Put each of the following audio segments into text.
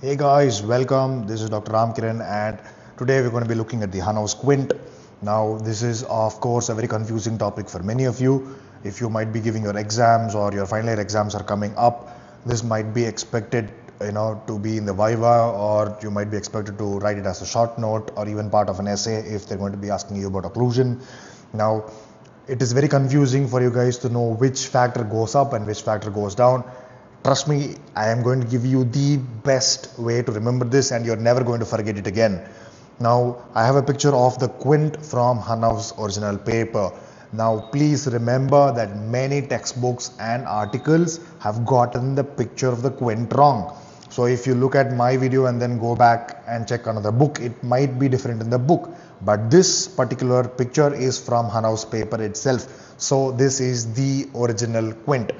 Hey guys, welcome. This is Dr. Ram Kiran, and today we're going to be looking at the Hanau's Quint. Now, this is of course a very confusing topic for many of you. If you might be giving your exams or your final year exams are coming up, this might be expected, to be in the Viva, or you might be expected to write it as a short note or even part of an essay if they're going to be asking you about occlusion. Now, it is very confusing for you guys to know which factor goes up and which factor goes down. Trust me, I am going to give you the best way to remember this and you're never going to forget it again. Now, I have a picture of the Quint from Hanau's original paper. Now, please remember that many textbooks and articles have gotten the picture of the Quint wrong. So if you look at my video and then go back and check another book, it might be different in the book. But this particular picture is from Hanau's paper itself. So this is the original Quint.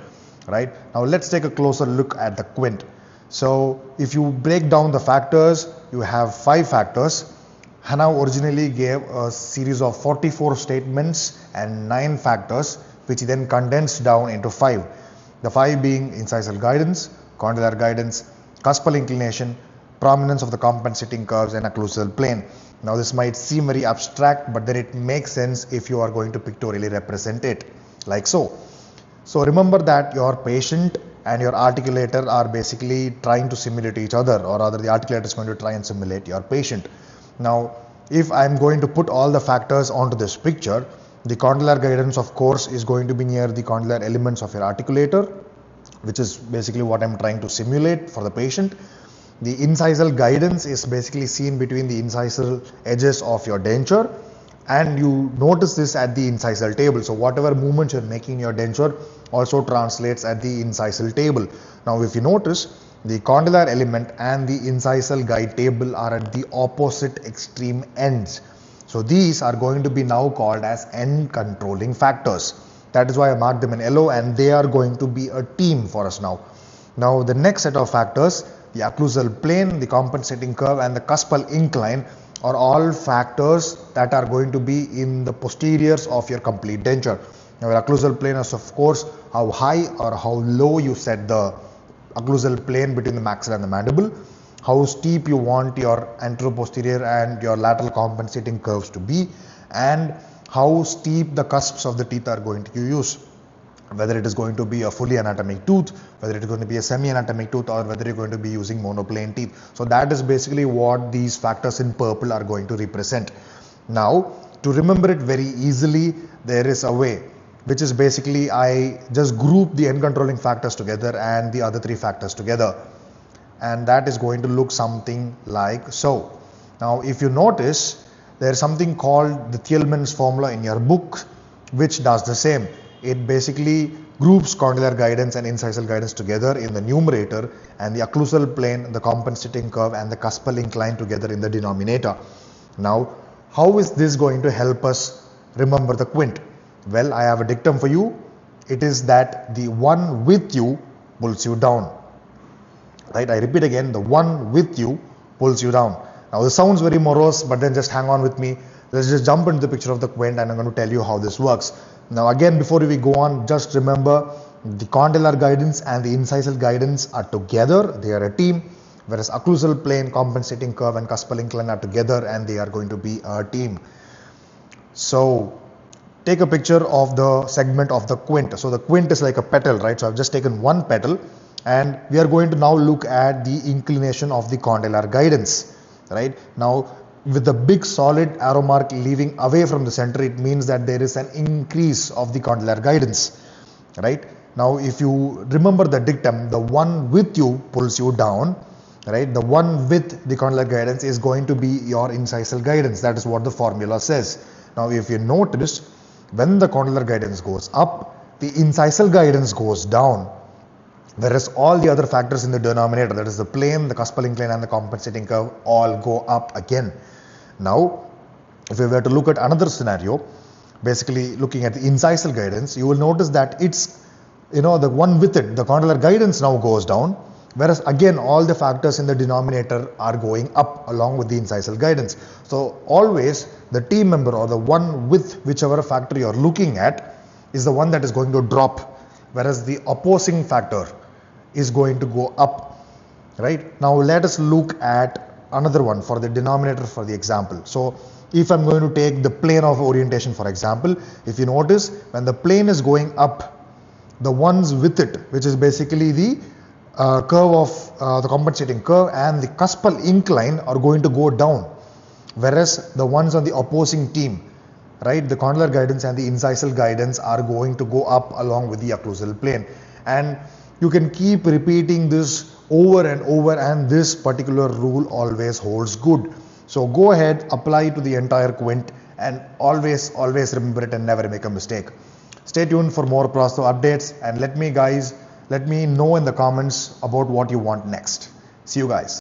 Right, now let's take a closer look at the Quint. So if you break down the factors, you have 5 factors. Hanau originally gave a series of 44 statements and 9 factors, which he then condensed down into 5. The 5 being incisal guidance, condylar guidance, cuspal inclination, prominence of the compensating curves, and occlusal plane. Now this might seem very abstract, but then it makes sense if you are going to pictorially represent it like so. So remember that your patient and your articulator are basically trying to simulate each other, or rather the articulator is going to try and simulate your patient. Now, if I'm going to put all the factors onto this picture, the condylar guidance of course is going to be near the condylar elements of your articulator, which is basically what I'm trying to simulate for the patient. The incisal guidance is basically seen between the incisal edges of your denture, and you notice this at the incisal table. So whatever movements you're making in your denture also translates at the incisal table. Now if you notice, the condylar element and the incisal guide table are at the opposite extreme ends. So these are going to be now called as end controlling factors. That is why I marked them in yellow, and they are going to be a team for us now. Now the next set of factors, the occlusal plane, the compensating curve, and the cuspal incline, are all factors that are going to be in the posteriors of your complete denture. Now, your occlusal plane is of course how high or how low you set the occlusal plane between the maxilla and the mandible, how steep you want your anteroposterior and your lateral compensating curves to be, and how steep the cusps of the teeth are going to use. Whether it is going to be a fully anatomic tooth, whether it is going to be a semi-anatomic tooth, or whether you're going to be using monoplane teeth. So that is basically what these factors in purple are going to represent. Now, to remember it very easily, there is a way, which is basically I just group the end controlling factors together and the other 3 factors together. And that is going to look something like so. Now, if you notice, there is something called the Thielman's formula in your book, which does the same. It basically groups condylar guidance and incisal guidance together in the numerator, and the occlusal plane, the compensating curve, and the cuspal incline together in the denominator. Now, how is this going to help us remember the Quint? Well, I have a dictum for you. It is that the one with you pulls you down. Right? I repeat again, the one with you pulls you down. Now, this sounds very morose, but then just hang on with me. Let's just jump into the picture of the Quint, and I'm going to tell you how this works. Now again, before we go on, just remember the condylar guidance and the incisal guidance are together, they are a team, whereas occlusal plane, compensating curve, and cuspal incline are together and they are going to be a team. So take a picture of the segment of the Quint. So the Quint is like a petal, right? So I've just taken one petal, and we are going to now look at the inclination of the condylar guidance, right? Now, with the big solid arrow mark leaving away from the center, it means that there is an increase of the condylar guidance, right? Now, if you remember the dictum, the one with you pulls you down, right? The one with the condylar guidance is going to be your incisal guidance. That is what the formula says. Now, if you notice, when the condylar guidance goes up, the incisal guidance goes down, whereas all the other factors in the denominator, that is the plane, the cuspal incline, and the compensating curve, all go up again. Now, if we were to look at another scenario, basically looking at the incisal guidance, you will notice that it's, the one with it, the condylar guidance now goes down, whereas again all the factors in the denominator are going up along with the incisal guidance. So always the team member or the one with whichever factor you are looking at is the one that is going to drop, whereas the opposing factor is going to go up. right? Now let us look at another one for the denominator for the example. So if I'm going to take the plane of orientation, for example, if you notice, when the plane is going up, the ones with it, which is basically the curve of the compensating curve and the cuspal incline, are going to go down, whereas the ones on the opposing team, right, the condylar guidance and the incisal guidance, are going to go up along with the occlusal plane. And you can keep repeating this over and over, and this particular rule always holds good. So go ahead, apply to the entire Quint, and always remember it and never make a mistake. Stay tuned for more prostho updates, and let me know in the comments about what you want next. See you guys.